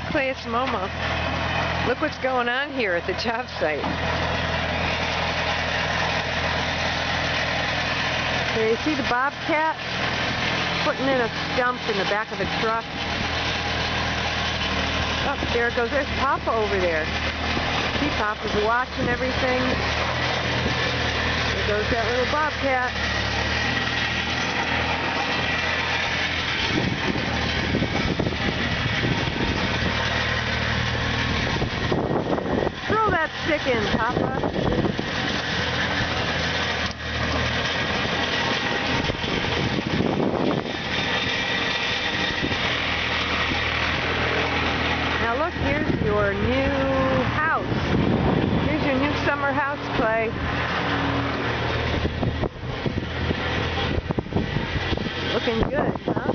Clay, it's Momo. Look what's going on here at the job site. Here, you see the bobcat putting in a stump in the back of a truck? Oh, there it goes. There's Papa over there. See, Papa's watching everything. There goes that little bobcat. Throw that stick in, Papa. Now look, here's your new house. Here's your new summer house, Clay. Looking good, huh?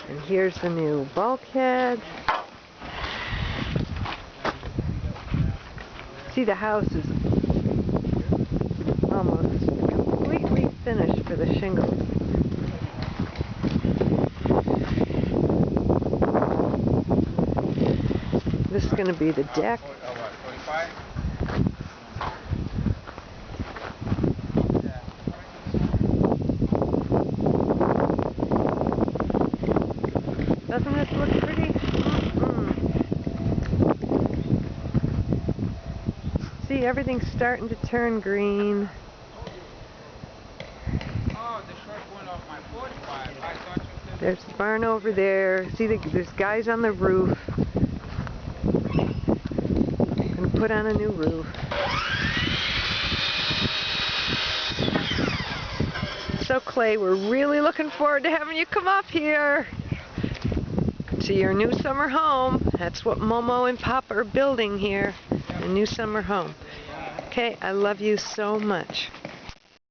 And here's the new bulkhead. See, the house is almost completely finished for the shingles. This is going to be the deck. Doesn't this look pretty? See, everything's starting to turn green. There's the barn over there. See, there's guys on the roof. I'm going to put on a new roof. So, Clay, we're really looking forward to having you come up here to your new summer home. That's what Momo and Papa are building here, a new summer home. Okay, I love you so much.